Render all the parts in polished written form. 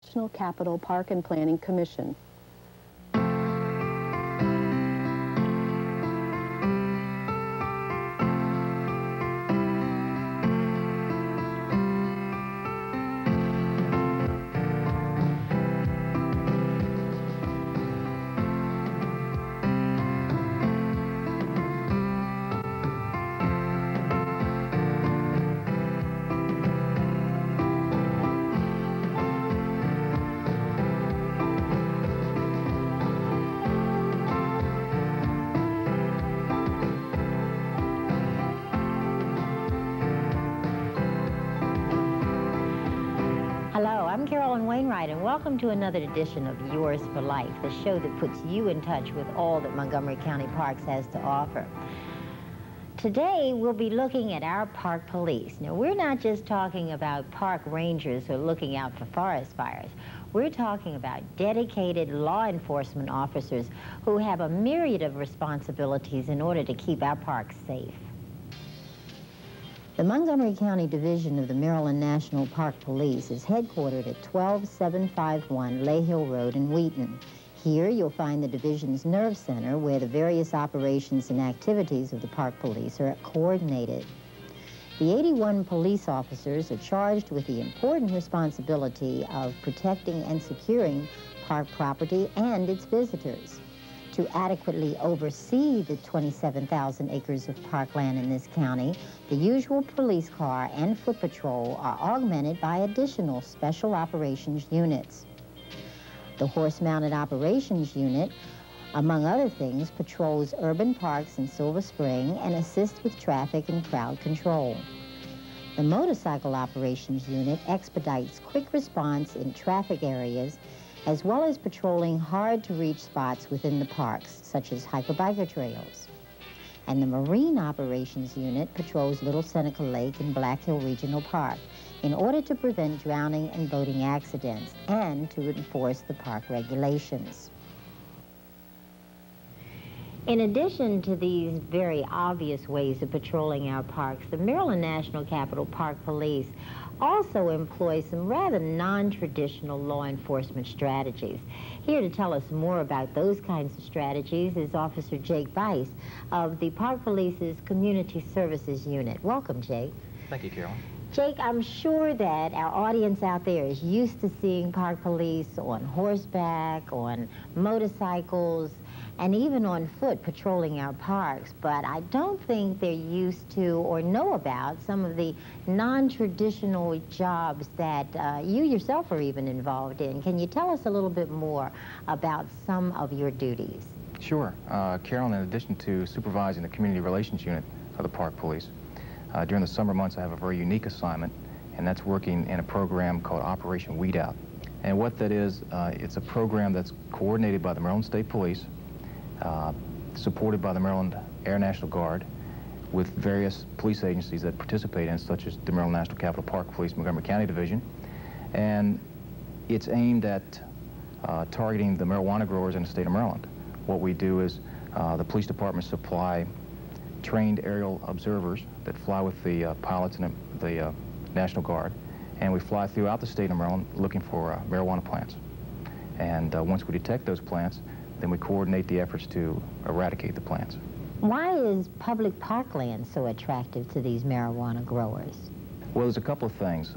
National Capital Park and Planning Commission. And welcome to another edition of Yours for Life, the show that puts you in touch with all that Montgomery County Parks has to offer. Today, we'll be looking at our park police. Now, we're not just talking about park rangers who are looking out for forest fires. We're talking about dedicated law enforcement officers who have a myriad of responsibilities in order to keep our parks safe. The Montgomery County Division of the Maryland National Park Police is headquartered at 12751 Lay Hill Road in Wheaton. Here you'll find the division's nerve center where the various operations and activities of the park police are coordinated. The 81 police officers are charged with the important responsibility of protecting and securing park property and its visitors. To adequately oversee the 27,000 acres of parkland in this county, the usual police car and foot patrol are augmented by additional special operations units. The horse-mounted operations unit, among other things, patrols urban parks in Silver Spring and assists with traffic and crowd control. The motorcycle operations unit expedites quick response in traffic areas as well as patrolling hard-to-reach spots within the parks, such as hiker-biker trails. And the Marine Operations Unit patrols Little Seneca Lake and Black Hill Regional Park in order to prevent drowning and boating accidents and to enforce the park regulations. In addition to these very obvious ways of patrolling our parks, the Maryland National Capital Park Police also employs some rather non-traditional law enforcement strategies. Here to tell us more about those kinds of strategies is Officer Jake Weiss of the Park Police's Community Services Unit. Welcome, Jake. Thank you, Carolyn. Jake, I'm sure that our audience out there is used to seeing park police on horseback, on motorcycles, and even on foot patrolling our parks, but I don't think they're used to or know about some of the non-traditional jobs that you yourself are even involved in. Can you tell us a little bit more about some of your duties? Sure. Carolyn, in addition to supervising the Community Relations Unit of the Park Police, during the summer months I have a very unique assignment, and that's working in a program called Operation Weed Out. And what that is, it's a program that's coordinated by the Maryland State Police, supported by the Maryland Air National Guard, with various police agencies that participate in, such as the Maryland National Capital Park Police Montgomery County Division. And it's aimed at targeting the marijuana growers in the state of Maryland. What we do is the police department supply trained aerial observers that fly with the pilots and the National Guard, and we fly throughout the state of Maryland looking for marijuana plants. And once we detect those plants, then we coordinate the efforts to eradicate the plants. Why is public parkland so attractive to these marijuana growers? Well, there's a couple of things.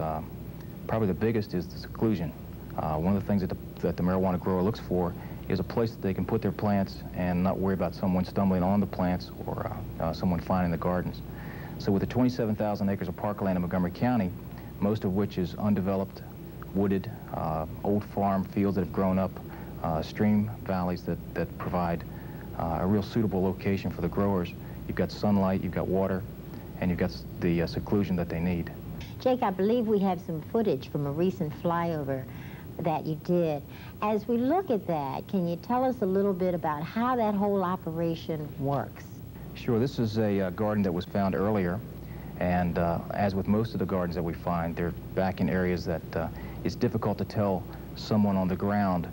Probably the biggest is the seclusion. One of the things that the marijuana grower looks for is a place that they can put their plants and not worry about someone stumbling on the plants or someone finding the gardens. So with the 27,000 acres of parkland in Montgomery County, most of which is undeveloped, wooded, old farm fields that have grown up, stream valleys that provide a real suitable location for the growers. You've got sunlight, you've got water, and you've got the seclusion that they need. Jake, I believe we have some footage from a recent flyover that you did. As we look at that, can you tell us a little bit about how that whole operation works? Sure. This is a garden that was found earlier, and as with most of the gardens that we find, they're back in areas that it's difficult to tell someone on the ground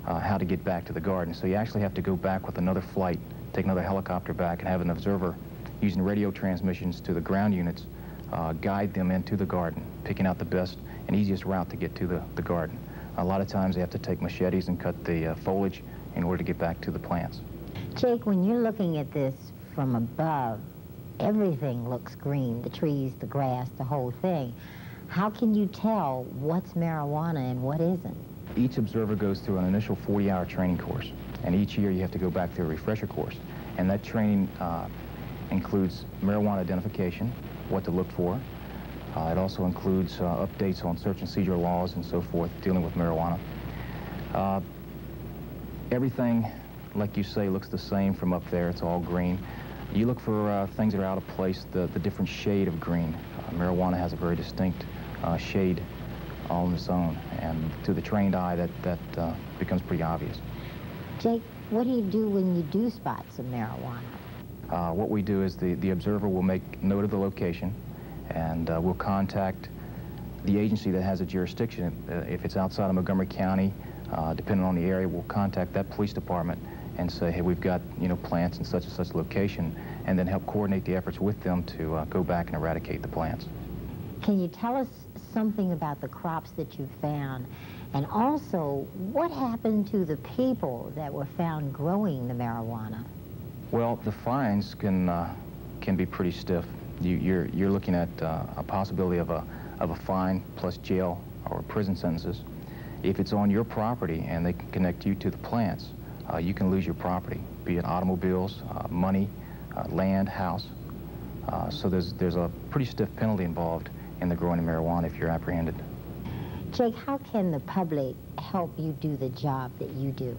how to get back to the garden. So you actually have to go back with another flight, take another helicopter back, and have an observer using radio transmissions to the ground units guide them into the garden, picking out the best and easiest route to get to the garden. A lot of times they have to take machetes and cut the foliage in order to get back to the plants. Jake, when you're looking at this from above, everything looks green, the trees, the grass, the whole thing. How can you tell what's marijuana and what isn't? Each observer goes through an initial 40-hour training course, and each year you have to go back through a refresher course. And that training includes marijuana identification, what to look for. It also includes updates on search and seizure laws and so forth dealing with marijuana. Everything, like you say, looks the same from up there. It's all green. You look for things that are out of place, the different shade of green. Marijuana has a very distinct shade all on its own, and to the trained eye that becomes pretty obvious. Jake, what do you do when you do spot some marijuana? What we do is the observer will make note of the location, and we'll contact the agency that has a jurisdiction. If it's outside of Montgomery County, depending on the area, we'll contact that police department and say, hey, we've got, plants in such and such location, and then help coordinate the efforts with them to go back and eradicate the plants. Can you tell us something about the crops that you found? And also, what happened to the people that were found growing the marijuana? Well, the fines can be pretty stiff. You're looking at a possibility of a fine plus jail or prison sentences. If it's on your property and they can connect you to the plants, you can lose your property, be it automobiles, money, land, house. So there's a pretty stiff penalty involved in the growing of marijuana if you're apprehended. Jake, how can the public help you do the job that you do?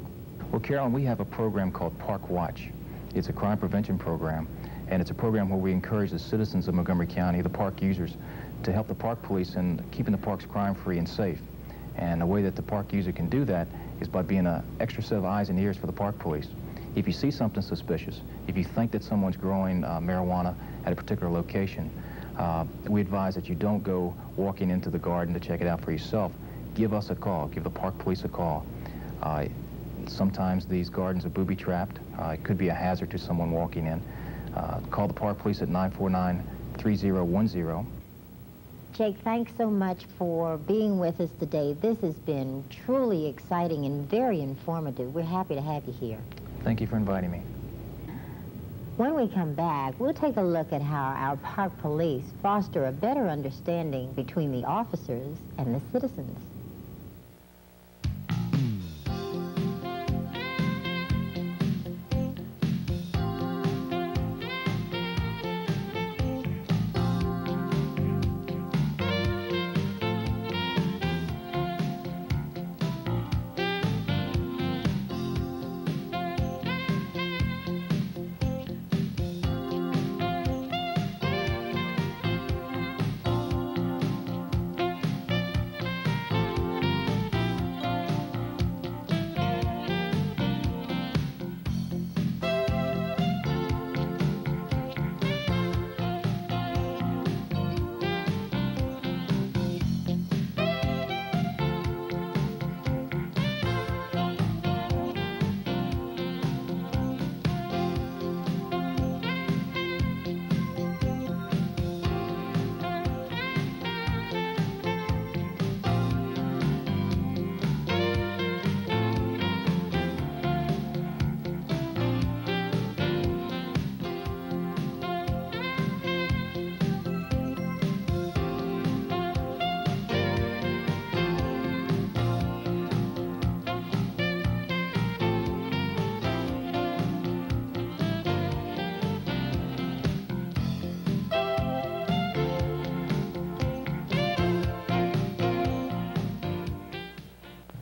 Well, Carolyn, we have a program called Park Watch. It's a crime prevention program, and it's a program where we encourage the citizens of Montgomery County, the park users, to help the park police in keeping the parks crime-free and safe. And the way that the park user can do that is by being an extra set of eyes and ears for the park police. If you see something suspicious, if you think that someone's growing marijuana at a particular location, we advise that you don't go walking into the garden to check it out for yourself. Give us a call. Give the park police a call. Sometimes these gardens are booby-trapped. It could be a hazard to someone walking in. Call the park police at 949-3010. Jake, thanks so much for being with us today. This has been truly exciting and very informative. We're happy to have you here. Thank you for inviting me. When we come back, we'll take a look at how our park police foster a better understanding between the officers and the citizens.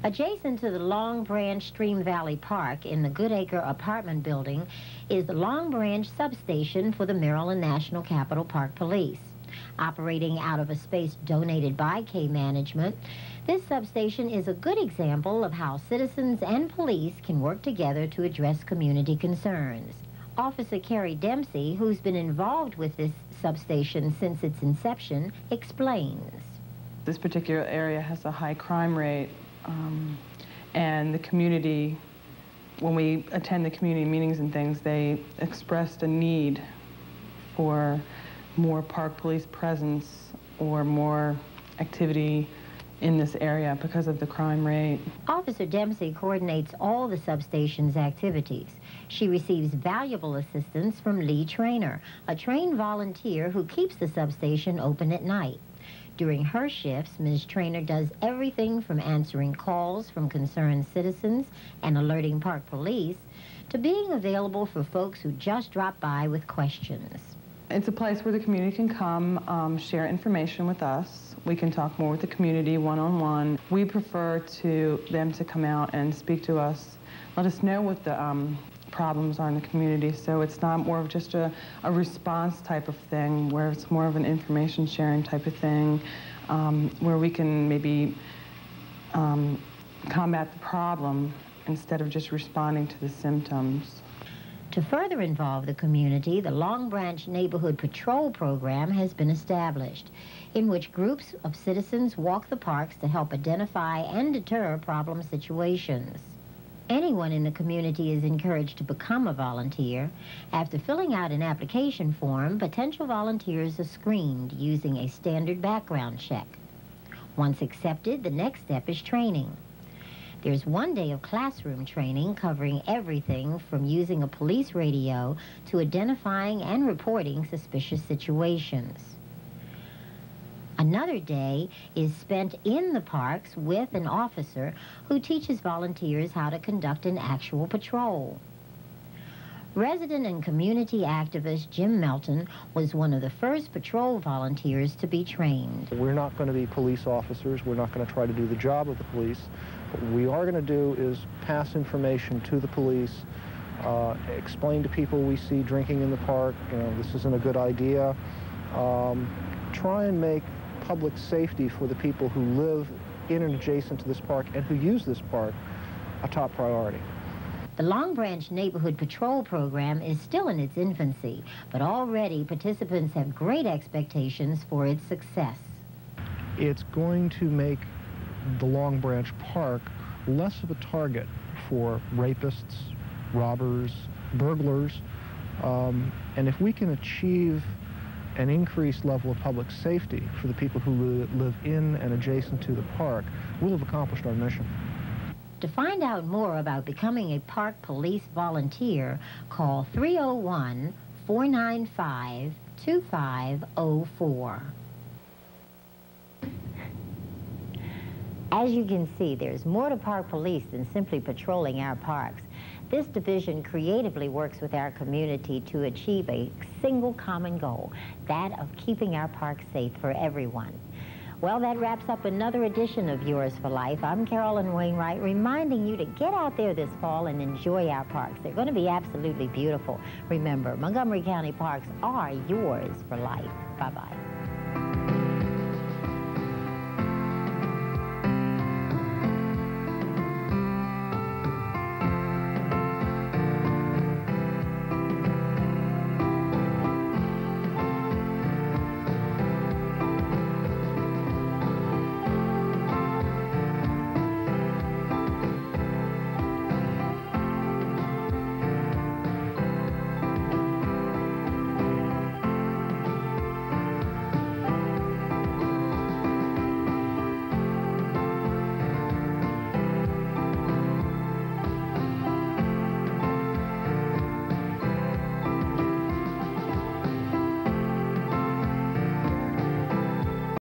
Adjacent to the Long Branch Stream Valley Park in the Goodacre apartment building is the Long Branch substation for the Maryland National Capital Park Police. Operating out of a space donated by K Management, this substation is a good example of how citizens and police can work together to address community concerns. Officer Carrie Dempsey, who's been involved with this substation since its inception, explains. This particular area has a high crime rate. And the community, when we attend the community meetings and things, they expressed a need for more park police presence or more activity in this area because of the crime rate. Officer Dempsey coordinates all the substation's activities. She receives valuable assistance from Lee Trainer, a trained volunteer who keeps the substation open at night. During her shifts, Ms. Trainer does everything from answering calls from concerned citizens and alerting park police to being available for folks who just drop by with questions. It's a place where the community can come, share information with us. We can talk more with the community one-on-one. We prefer them to come out and speak to us, let us know what the problems are in the community, so it's not more of just a response type of thing, where it's more of an information sharing type of thing, where we can maybe combat the problem instead of just responding to the symptoms. To further involve the community, the Long Branch Neighborhood Patrol Program has been established, in which groups of citizens walk the parks to help identify and deter problem situations. Anyone in the community is encouraged to become a volunteer. After filling out an application form, potential volunteers are screened using a standard background check. Once accepted, the next step is training. There's 1 day of classroom training covering everything from using a police radio to identifying and reporting suspicious situations. Another day is spent in the parks with an officer who teaches volunteers how to conduct an actual patrol. Resident and community activist Jim Melton was one of the first patrol volunteers to be trained. We're not going to be police officers. We're not going to try to do the job of the police. What we are going to do is pass information to the police, explain to people we see drinking in the park, this isn't a good idea, try and make public safety for the people who live in and adjacent to this park and who use this park a top priority. The Long Branch Neighborhood Patrol Program is still in its infancy, but already participants have great expectations for its success. It's going to make the Long Branch Park less of a target for rapists, robbers, burglars, and if we can achieve an increased level of public safety for the people who live in and adjacent to the park, we'll have accomplished our mission. To find out more about becoming a park police volunteer, call 301-495-2504. As you can see, there's more to park police than simply patrolling our parks. This division creatively works with our community to achieve a single common goal, that of keeping our parks safe for everyone. Well, that wraps up another edition of Yours for Life. I'm Carolyn Wainwright, reminding you to get out there this fall and enjoy our parks. They're going to be absolutely beautiful. Remember, Montgomery County parks are yours for life. Bye-bye.